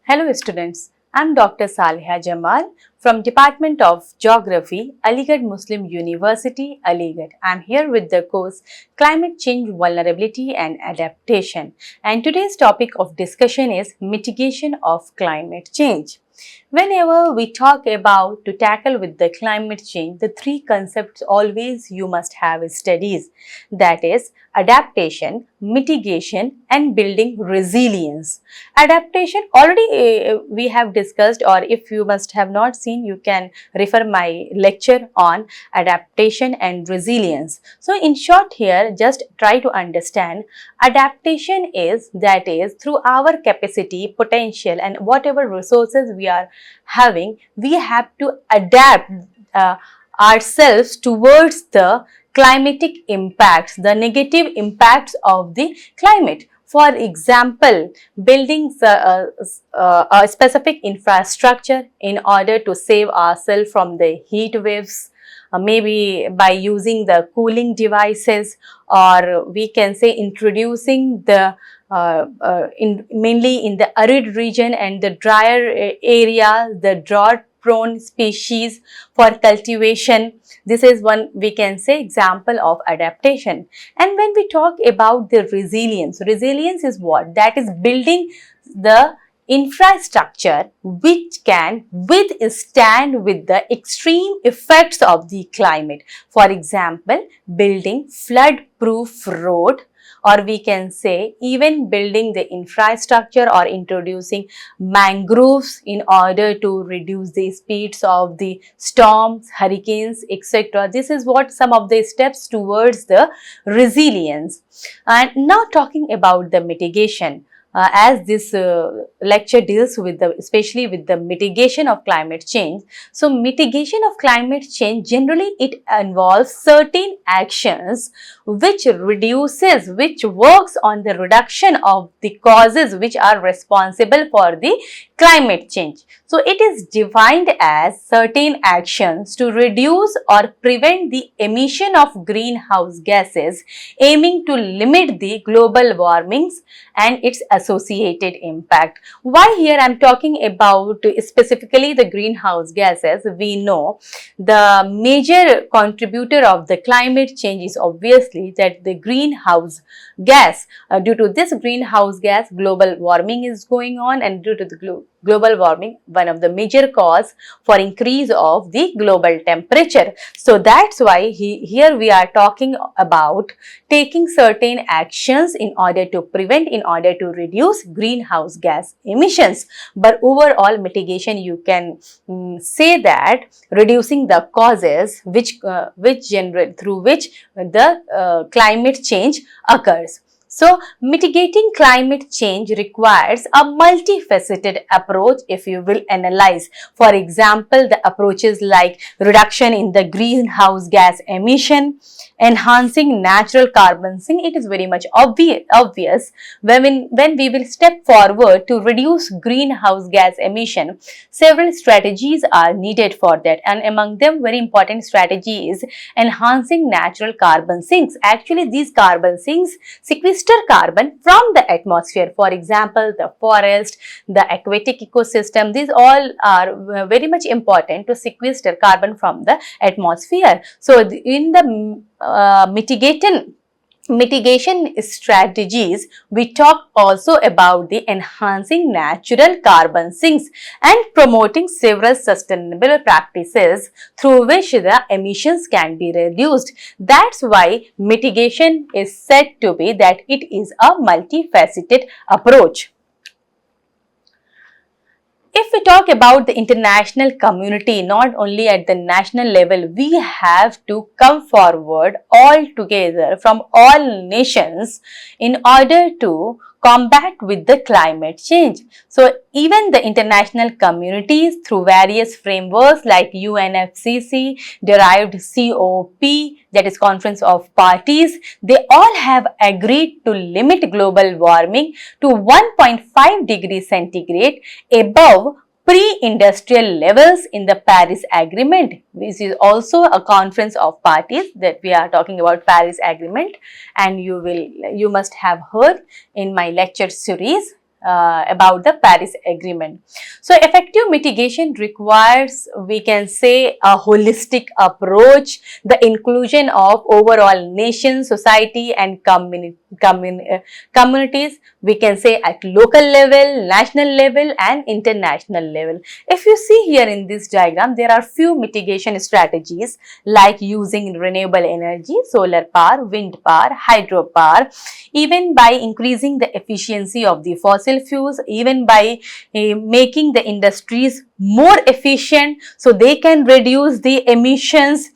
Hello students, I am Dr. Saliha Jamal from Department of Geography, Aligarh Muslim University, Aligarh. I am here with the course Climate Change Vulnerability and Adaptation, and today's topic of discussion is mitigation of climate change. Whenever we talk about to tackle with the climate change, the three concepts always you must have studies, that is adaptation, mitigation and building resilience. Adaptation already we have discussed, or if you must have not seen, you can refer my lecture on adaptation and resilience. So in short here, just try to understand adaptation is, that is, through our capacity, potential and whatever resources we are having, we have to adapt ourselves towards the climatic impacts, the negative impacts of the climate. For example, building a specific infrastructure in order to save ourselves from the heat waves, maybe by using the cooling devices, or we can say introducing the mainly in the arid region and the drier area, the drought prone species for cultivation. This is one, we can say, example of adaptation. And when we talk about the resilience, resilience is what? That is building the infrastructure which can withstand with the extreme effects of the climate. For example, building flood-proof road, or we can say even building the infrastructure or introducing mangroves in order to reduce the speeds of the storms, hurricanes, etc. This is what some of the steps towards the resilience. And now talking about the mitigation. As this lecture deals with the, especially with the mitigation of climate change. So mitigation of climate change, generally it involves certain actions which reduces, which works on the reduction of the causes which are responsible for the climate change. So it is defined as certain actions to reduce or prevent the emission of greenhouse gases, aiming to limit the global warmings and its associated impact. Why here I am talking about specifically the greenhouse gases? We know the major contributor of the climate change is obviously that the greenhouse gas. Due to this greenhouse gas, global warming is going on, and due to the global warming, one of the major cause for increase of the global temperature. So that's why here we are talking about taking certain actions in order to prevent, in order to reduce greenhouse gas emissions. But overall mitigation, you can say that reducing the causes which generate, through which the climate change occurs. So, mitigating climate change requires a multifaceted approach, if you will analyze. For example, the approaches like reduction in the greenhouse gas emission, enhancing natural carbon sink. It is very much obvious when we will step forward to reduce greenhouse gas emission, several strategies are needed for that, and among them very important strategy is enhancing natural carbon sinks. Actually, these carbon sinks sequester carbon from the atmosphere. For example, the forest, the aquatic ecosystem, these all are very much important to sequester carbon from the atmosphere. So, in the mitigation strategies, we talk also about the enhancing natural carbon sinks and promoting several sustainable practices through which the emissions can be reduced. That's why mitigation is said to be that it is a multifaceted approach. If we talk about the international community, not only at the national level, we have to come forward all together from all nations in order to combat with the climate change. So, even the international communities through various frameworks like UNFCCC, derived COP, that is Conference of Parties, they all have agreed to limit global warming to 1.5 degrees centigrade above pre-industrial levels in the Paris Agreement. This is also a conference of parties that we are talking about, Paris Agreement, and you must have heard in my lecture series about the Paris Agreement. So effective mitigation requires, we can say, a holistic approach, the inclusion of overall nation, society and communities, we can say at local level, national level and international level. If you see here in this diagram, there are few mitigation strategies like using renewable energy, solar power, wind power, hydropower, even by increasing the efficiency of the fossil fuels, even by making the industries more efficient so they can reduce the emissions.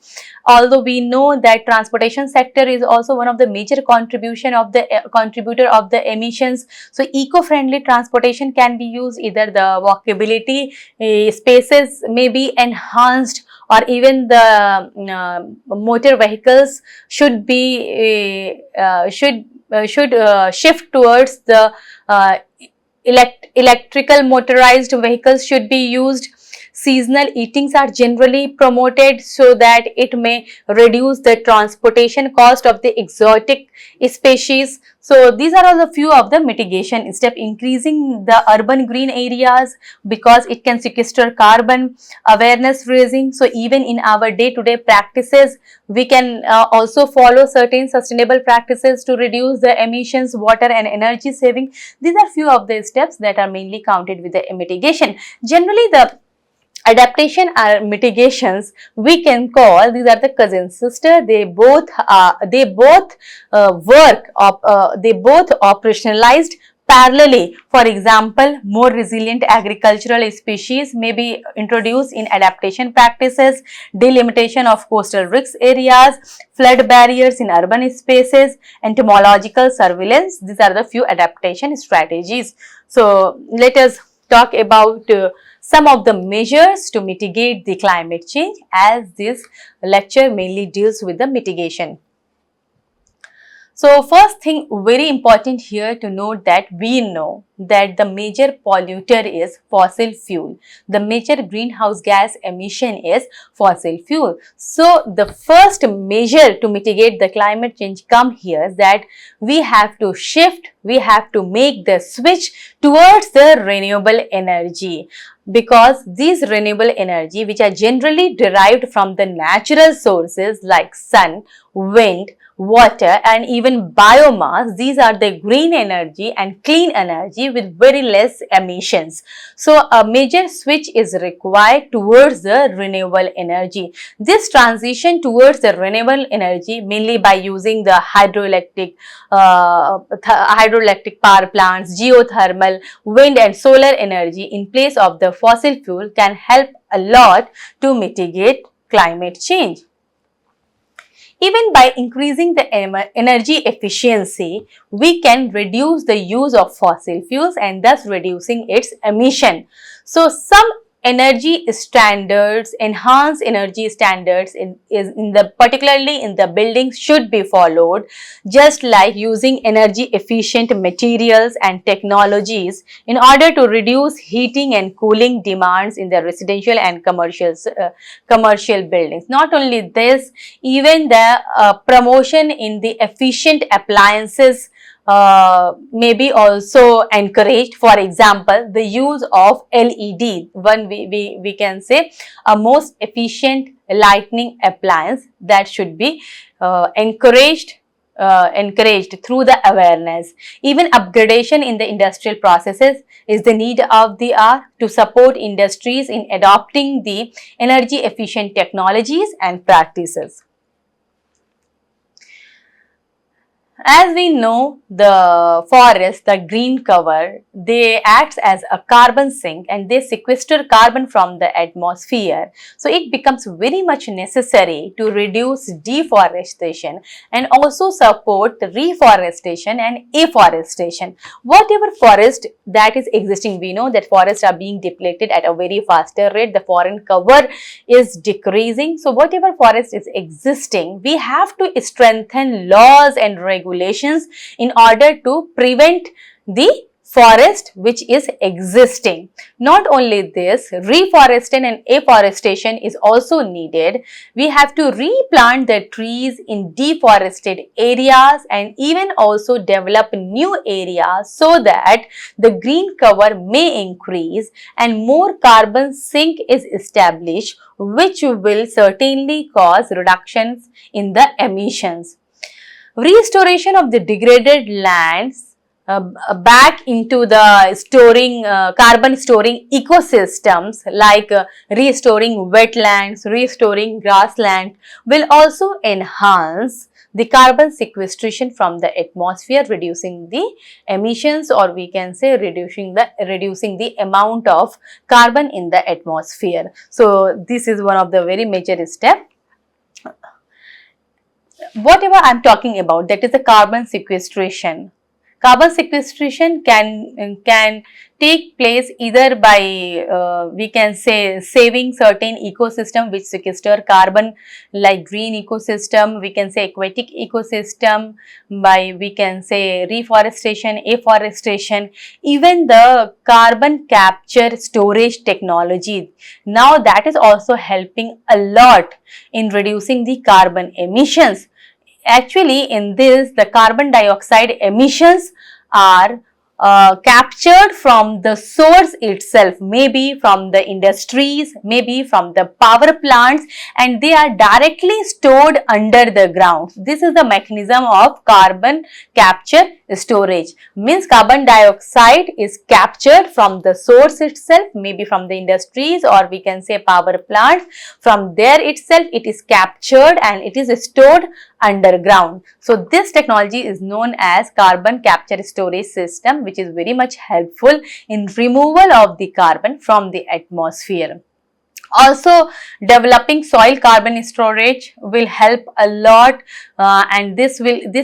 Although we know that transportation sector is also one of the major contributor of the emissions, so eco-friendly transportation can be used. Either the walkability spaces may be enhanced, or even the motor vehicles should be shift towards the electrical motorized vehicles should be used. Seasonal eatings are generally promoted so that it may reduce the transportation cost of the exotic species. So these are all a few of the mitigation steps. Increasing the urban green areas because it can sequester carbon, awareness raising. So even in our day-to-day practices, we can also follow certain sustainable practices to reduce the emissions, water and energy saving. These are few of the steps that are mainly counted with the mitigation. Generally, the adaptation or mitigations we can call, these are the cousin sister. They both operationalized parallelly. For example, more resilient agricultural species may be introduced in adaptation practices, delimitation of coastal risk areas, flood barriers in urban spaces, entomological surveillance. These are the few adaptation strategies. So let us talk about some of the measures to mitigate the climate change, as this lecture mainly deals with the mitigation. So first thing very important here to note that we know that the major polluter is fossil fuel. The major greenhouse gas emission is fossil fuel. So the first measure to mitigate the climate change come here, that we have to shift, we have to make the switch towards the renewable energy, because these renewable energy which are generally derived from the natural sources like sun, wind, water and even biomass, these are the green energy and clean energy with very less emissions. So a major switch is required towards the renewable energy. This transition towards the renewable energy, mainly by using the hydroelectric power plants, geothermal, wind and solar energy in place of the fossil fuel, can help a lot to mitigate climate change. Even by increasing the energy efficiency, we can reduce the use of fossil fuels and thus reducing its emission. So some energy standards, enhanced energy standards particularly in the buildings should be followed, just like using energy efficient materials and technologies in order to reduce heating and cooling demands in the residential and commercial buildings. Not only this, even the promotion in the efficient appliances may be also encouraged. For example, the use of LED, we can say a most efficient lighting appliance, that should be encouraged through the awareness. Even upgradation in the industrial processes is the need of the hour to support industries in adopting the energy efficient technologies and practices. As we know, the forest, the green cover, they act as a carbon sink and they sequester carbon from the atmosphere. So it becomes very much necessary to reduce deforestation and also support the reforestation and afforestation. Whatever forest that is existing, we know that forests are being depleted at a very faster rate. The forest cover is decreasing. So whatever forest is existing, we have to strengthen laws and regulations in order to prevent the forest which is existing. Not only this, reforestation and afforestation is also needed. We have to replant the trees in deforested areas and even also develop new areas so that the green cover may increase and more carbon sink is established, which will certainly cause reductions in the emissions. Restoration of the degraded lands back into the carbon storing ecosystems like restoring wetlands, restoring grassland will also enhance the carbon sequestration from the atmosphere, reducing the emissions, or we can say reducing the amount of carbon in the atmosphere. So this is one of the very major step. Whatever I'm talking about, that is the carbon sequestration. Carbon sequestration can take place either by we can say saving certain ecosystem which sequester carbon, like green ecosystem, we can say aquatic ecosystem, by we can say reforestation, afforestation, even the carbon capture storage technology. Now that is also helping a lot in reducing the carbon emissions. Actually, in this, the carbon dioxide emissions are captured from the source itself, maybe from the industries, maybe from the power plants, and they are directly stored under the ground. This is the mechanism of carbon capture storage. Means carbon dioxide is captured from the source itself, maybe from the industries, or we can say power plants. From there itself it is captured and it is stored underground. So this technology is known as carbon capture storage system, which is very much helpful in removal of the carbon from the atmosphere. Also, developing soil carbon storage will help a lot, and this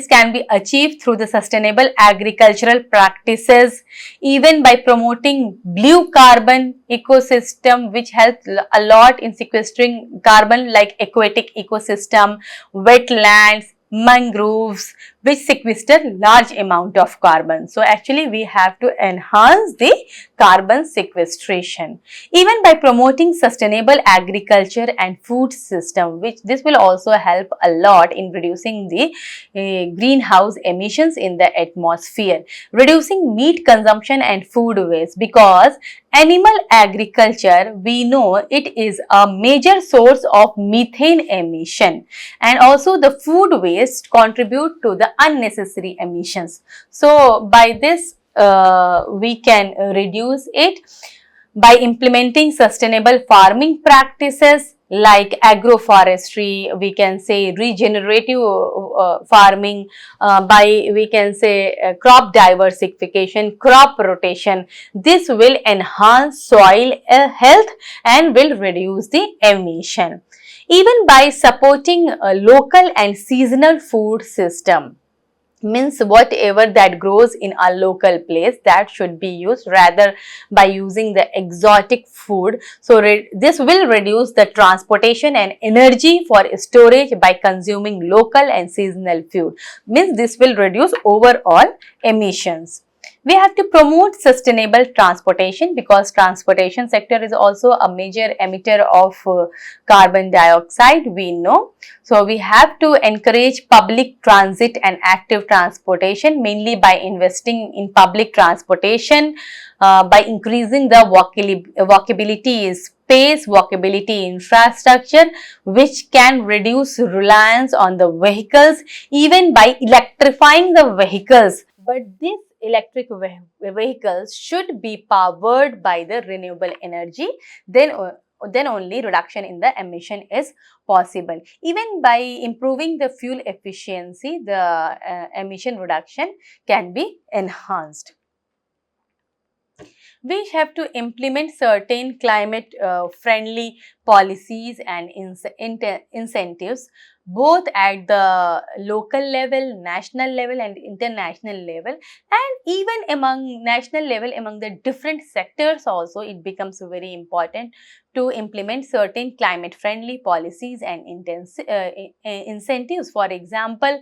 can be achieved through the sustainable agricultural practices, even by promoting blue carbon ecosystem, which helps a lot in sequestering carbon, like aquatic ecosystem, wetlands, mangroves, which sequester large amount of carbon. So actually we have to enhance the carbon sequestration. Even by promoting sustainable agriculture and food system, which this will also help a lot in reducing the greenhouse emissions in the atmosphere. Reducing meat consumption and food waste, because animal agriculture, we know it is a major source of methane emission, and also the food waste contribute to the unnecessary emissions. So by this we can reduce it by implementing sustainable farming practices like agroforestry, we can say regenerative farming, by we can say crop diversification, crop rotation. This will enhance soil health and will reduce the emission. Even by supporting a local and seasonal food system, means whatever that grows in our local place, that should be used rather by using the exotic food. So this will reduce the transportation and energy for storage by consuming local and seasonal food. Means this will reduce overall emissions. We have to promote sustainable transportation, because transportation sector is also a major emitter of carbon dioxide, we know. So we have to encourage public transit and active transportation, mainly by investing in public transportation, by increasing the walkability space, walkability infrastructure, which can reduce reliance on the vehicles, even by electrifying the vehicles. But this electric vehicles should be powered by the renewable energy, then only reduction in the emission is possible. Even by improving the fuel efficiency, the emission reduction can be enhanced. We have to implement certain climate friendly policies and incentives both at the local level, national level and international level, and even among national level among the different sectors also. It becomes very important to implement certain climate friendly policies and incentives. For example,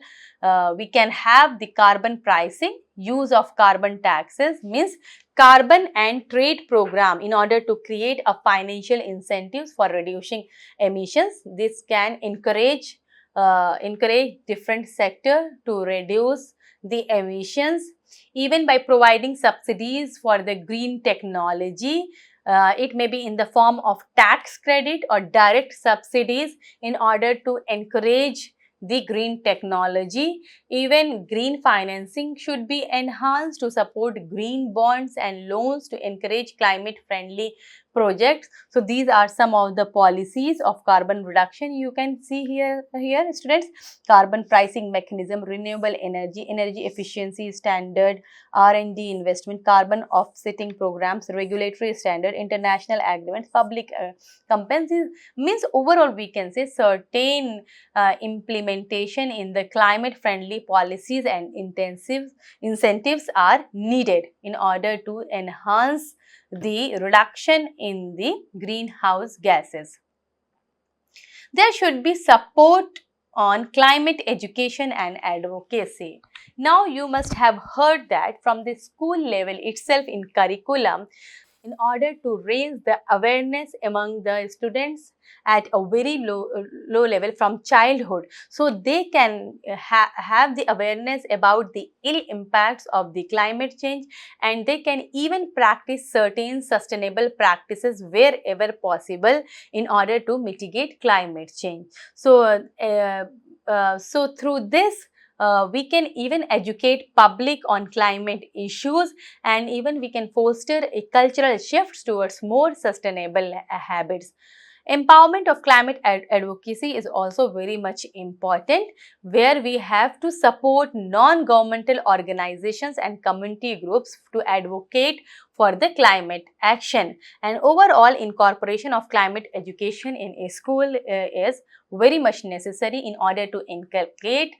we can have the carbon pricing, use of carbon taxes, means carbon and trade program in order to create a financial incentives for reducing emissions. This can encourage different sector to reduce the emissions, even by providing subsidies for the green technology. It may be in the form of tax credit or direct subsidies in order to encourage the green technology. Even green financing should be enhanced to support green bonds and loans to encourage climate friendly projects. So these are some of the policies of carbon reduction. You can see here students: carbon pricing mechanism, renewable energy, energy efficiency standard, R&D investment, carbon offsetting programs, regulatory standard, international agreements, public compensation. Means overall we can say certain implementation in the climate friendly policies and incentives are needed in order to enhance the reduction in the greenhouse gases. There should be support on climate education and advocacy. Now you must have heard that from the school level itself in curriculum, in order to raise the awareness among the students at a very low level from childhood, so they can have the awareness about the ill impacts of the climate change, and they can even practice certain sustainable practices wherever possible in order to mitigate climate change. So through this, we can even educate public on climate issues, and even we can foster a cultural shift towards more sustainable habits. Empowerment of climate advocacy is also very much important, where we have to support non-governmental organizations and community groups to advocate for the climate action. And overall, incorporation of climate education in a school is very much necessary in order to inculcate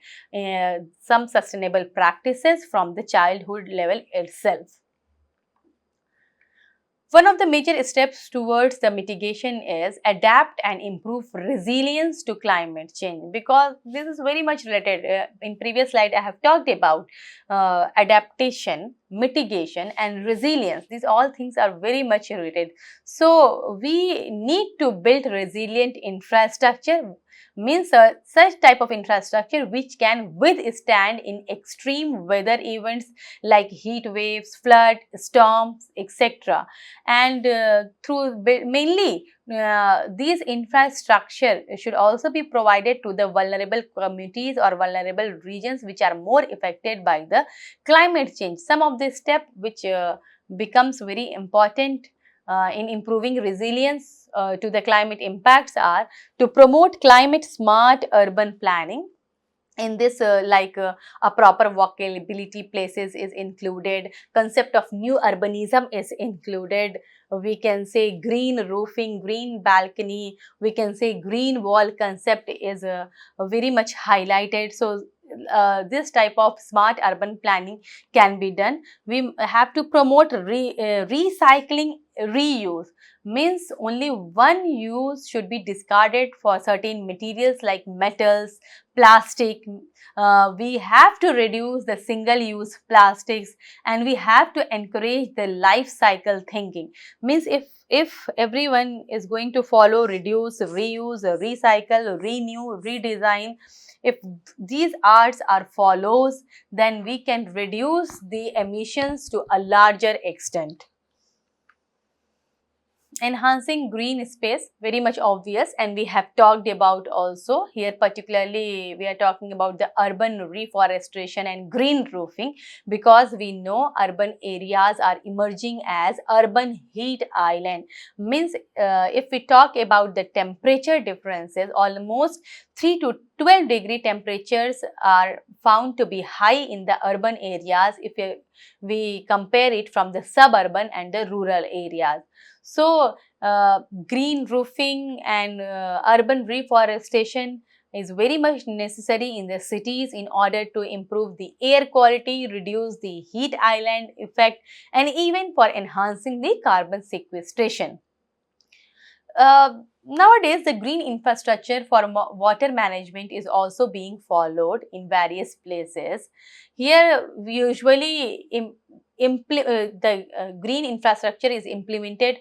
some sustainable practices from the childhood level itself. One of the major steps towards the mitigation is adapt and improve resilience to climate change, because this is very much related. In previous slide, I have talked about adaptation, mitigation and resilience. These all things are very much related. So, we need to build resilient infrastructure, means such type of infrastructure which can withstand in extreme weather events like heat waves, flood, storms, etc. And through mainly these infrastructure should also be provided to the vulnerable communities or vulnerable regions which are more affected by the climate change. Some of the step which becomes very important in improving resilience to the climate impacts are to promote climate smart urban planning. In this, a proper walkability places is included, concept of new urbanism is included. We can say green roofing, green balcony, we can say green wall concept is very much highlighted. So this type of smart urban planning can be done. We have to promote recycling, reuse, means only one use should be discarded for certain materials like metals, plastic. We have to reduce the single use plastics, and we have to encourage the life cycle thinking. Means if everyone is going to follow reduce, reuse, recycle, renew, redesign, if these arts are follows, then we can reduce the emissions to a larger extent. Enhancing green space, very much obvious, and we have talked about also here, particularly we are talking about the urban reforestation and green roofing, because we know urban areas are emerging as urban heat island. Means if we talk about the temperature differences, almost 3 to 12 degree temperatures are found to be high in the urban areas if we compare it from the suburban and the rural areas. So, green roofing and urban reforestation is very much necessary in the cities in order to improve the air quality, reduce the heat island effect, and even for enhancing the carbon sequestration. Nowadays, the green infrastructure for water management is also being followed in various places. Here, we usually the green infrastructure is implemented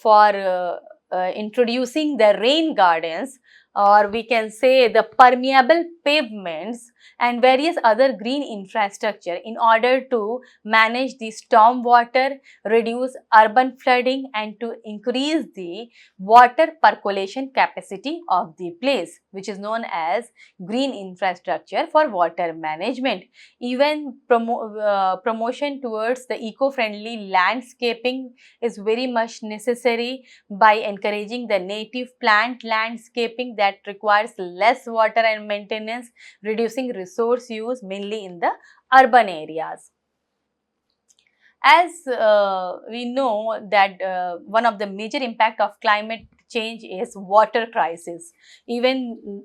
for introducing the rain gardens, or we can say the permeable pavements and various other green infrastructure in order to manage the storm water, reduce urban flooding, and to increase the water percolation capacity of the place, which is known as green infrastructure for water management. Even promotion towards the eco-friendly landscaping is very much necessary by encouraging the native plant landscaping that requires less water and maintenance, reducing resource use mainly in the urban areas. As we know that one of the major impact of climate change is water crisis. Even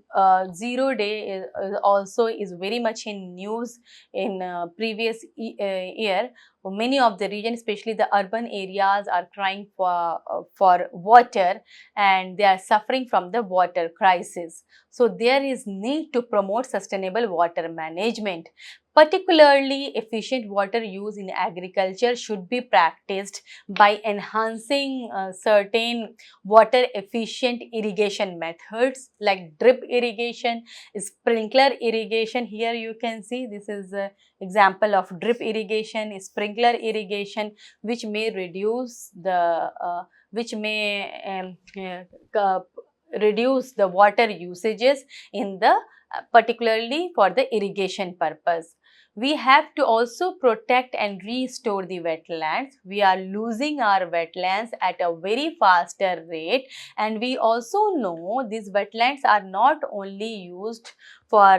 zero day also is very much in news in previous year. Many of the regions, especially the urban areas, are crying for water, and they are suffering from the water crisis. So there is need to promote sustainable water management. Particularly, efficient water use in agriculture should be practiced by enhancing certain water efficient irrigation methods like drip irrigation, sprinkler irrigation. Here you can see this is an example of drip irrigation, sprinkler irrigation, which may reduce the which may reduce the water usages in the particularly for the irrigation purpose. We have to also protect and restore the wetlands. We are losing our wetlands at a very faster rate, and we also know these wetlands are not only used for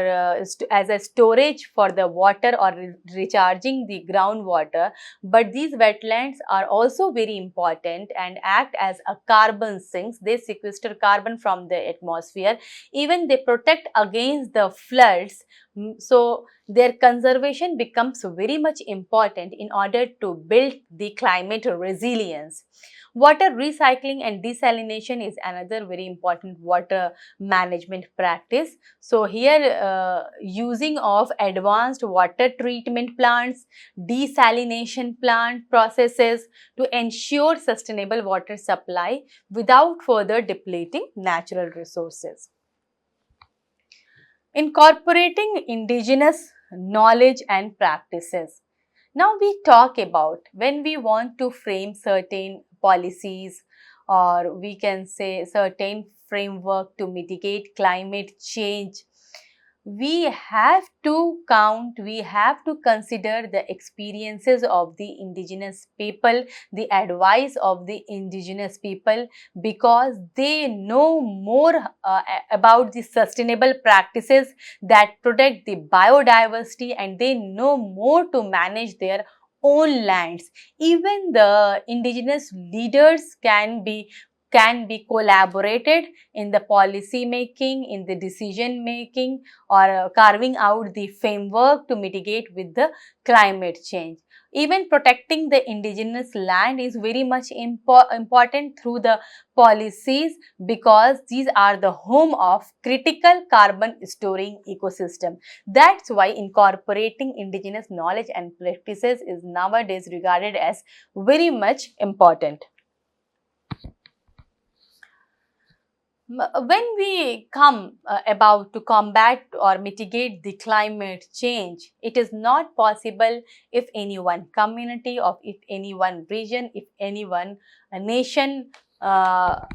as a storage for the water or recharging the groundwater, but these wetlands are also very important and act as a carbon sinks. They sequester carbon from the atmosphere. Even they protect against the floods. So their conservation becomes very much important in order to build the climate resilience. Water recycling and desalination is another very important water management practice. So here using of advanced water treatment plants, desalination plant processes to ensure sustainable water supply without further depleting natural resources. Incorporating indigenous knowledge and practices. Now we talk about when we want to frame certain policies, or we can say certain framework to mitigate climate change, we have to count, we have to consider the experiences of the indigenous people, the advice of the indigenous people, because they know more about the sustainable practices that protect the biodiversity, and they know more to manage their own lands. Even the indigenous leaders can be collaborated in the policy making, in the decision making, or carving out the framework to mitigate with the climate change. Even protecting the indigenous land is very much important through the policies, because these are the home of critical carbon storing ecosystem. That's why incorporating indigenous knowledge and practices is nowadays regarded as very much important. When we come about to combat or mitigate the climate change, it is not possible if any one community or if any one region, if any one nation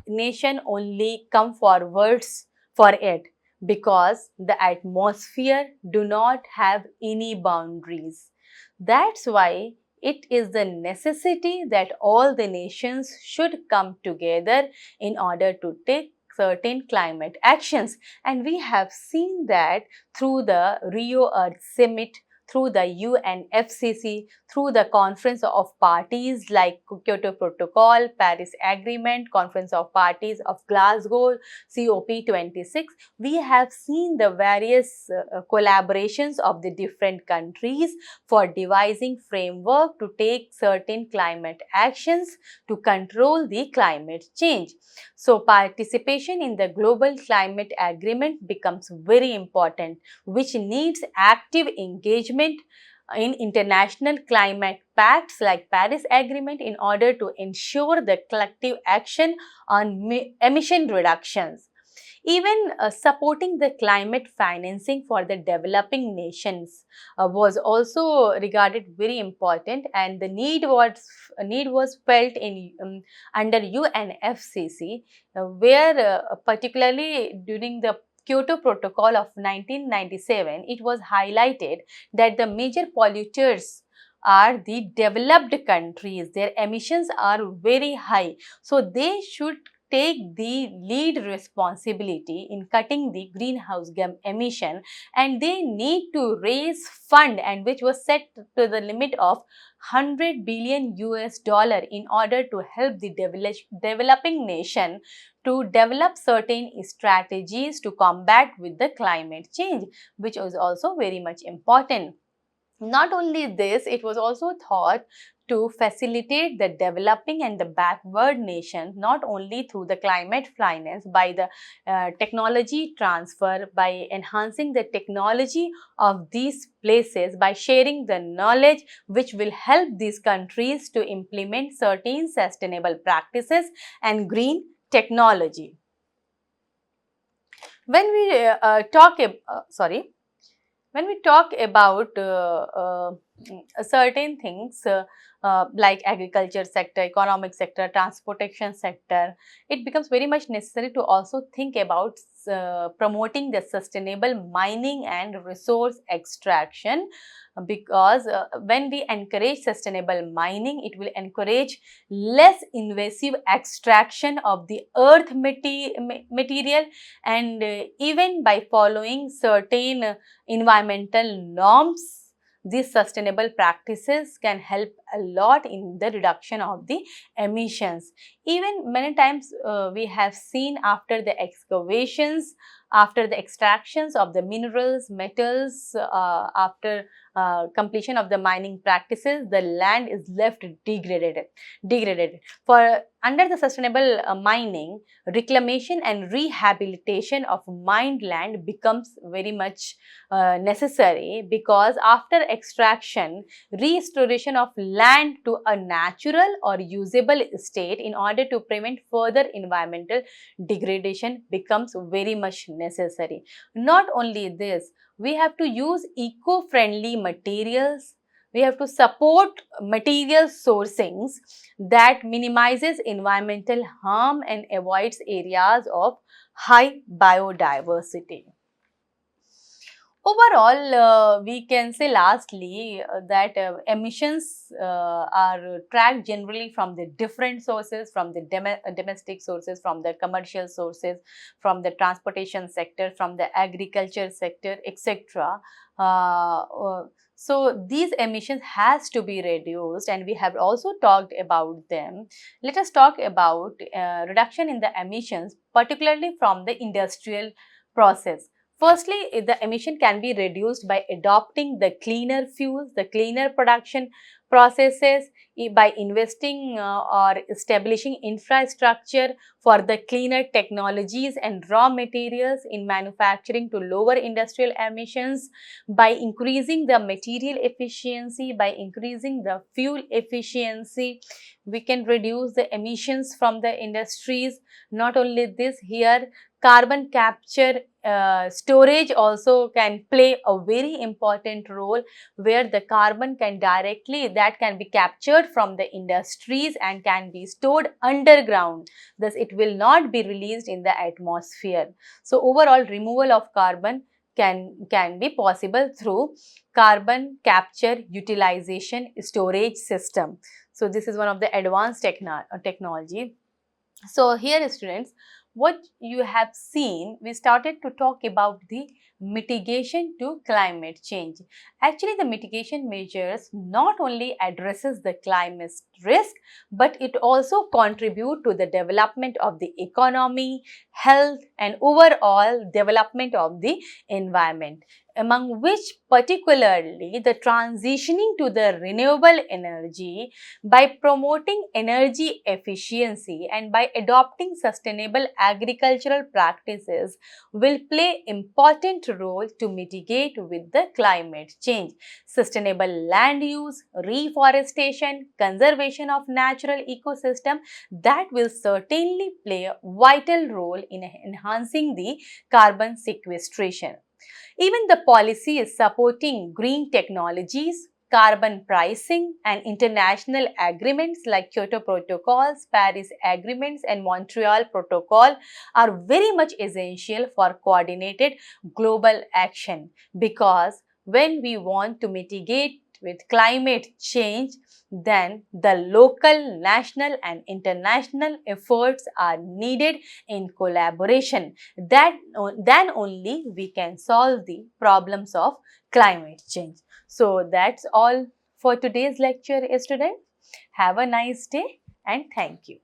nation only come forwards for it, because the atmosphere do not have any boundaries. That's why it is the necessity that all the nations should come together in order to take certain climate actions. And we have seen that through the Rio Earth Summit, through the UNFCCC, through the Conference of Parties like Kyoto Protocol, Paris Agreement, Conference of Parties of Glasgow, COP26, we have seen the various collaborations of the different countries for devising framework to take certain climate actions to control the climate change. So, participation in the global climate agreement becomes very important, which needs active engagement in international climate pacts like Paris Agreement in order to ensure the collective action on emission reductions. Even supporting the climate financing for the developing nations was also regarded very important, and the need was felt in under UNFCCC, where particularly during the Kyoto Protocol of 1997, it was highlighted that the major polluters are the developed countries. Their emissions are very high, so they should take the lead responsibility in cutting the greenhouse gas emission, and they need to raise fund, and which was set to the limit of 100 billion US dollar in order to help the developing nation to develop certain strategies to combat with the climate change, which was also very much important. Not only this, it was also thought to facilitate the developing and the backward nations, not only through the climate finance, by the technology transfer, by enhancing the technology of these places, by sharing the knowledge which will help these countries to implement certain sustainable practices and green technology. When we when we talk about certain things like agriculture sector, economic sector, transportation sector, it becomes very much necessary to also think about promoting the sustainable mining and resource extraction, because when we encourage sustainable mining, it will encourage less invasive extraction of the earth material, and even by following certain environmental norms, these sustainable practices can help a lot in the reduction of the emissions. Even many times we have seen after the excavations, after the extractions of the minerals, metals, after completion of the mining practices, the land is left degraded. For under the sustainable mining, reclamation and rehabilitation of mined land becomes very much necessary, because after extraction, restoration of land to a natural or usable state in order to prevent further environmental degradation becomes very much necessary. Not only this, we have to use eco-friendly materials. We have to support material sourcings that minimizes environmental harm and avoids areas of high biodiversity. Overall, we can say lastly that emissions are tracked generally from the different sources, from the domestic sources, from the commercial sources, from the transportation sector, from the agriculture sector, etc. So these emissions has to be reduced, and we have also talked about them. Let us talk about reduction in the emissions, particularly from the industrial process. Firstly, the emission can be reduced by adopting the cleaner fuels, the cleaner production processes, by investing or establishing infrastructure for the cleaner technologies and raw materials in manufacturing to lower industrial emissions, by increasing the material efficiency, by increasing the fuel efficiency. We can reduce the emissions from the industries. Not only this, here carbon capture storage also can play a very important role, where the carbon that can be captured from the industries and can be stored underground. Thus, it will not be released in the atmosphere. So, overall removal of carbon can be possible through carbon capture utilization storage system. So, this is one of the advanced technology. So here students, what you have seen, we started to talk about the mitigation to climate change. Actually, the mitigation measures not only addresses the climate risk, but it also contribute to the development of the economy, health and overall development of the environment, among which particularly the transitioning to the renewable energy by promoting energy efficiency and by adopting sustainable agricultural practices will play important role to mitigate with the climate change. Sustainable land use, reforestation, conservation of natural ecosystem, that will certainly play a vital role in enhancing the carbon sequestration. Even the policy is supporting green technologies, carbon pricing and international agreements like Kyoto Protocols, Paris Agreements and Montreal Protocol are very much essential for coordinated global action, because when we want to mitigate with climate change, then the local, national and international efforts are needed in collaboration. Then only we can solve the problems of climate change. So that's all for today's lecture, students. Have a nice day and thank you.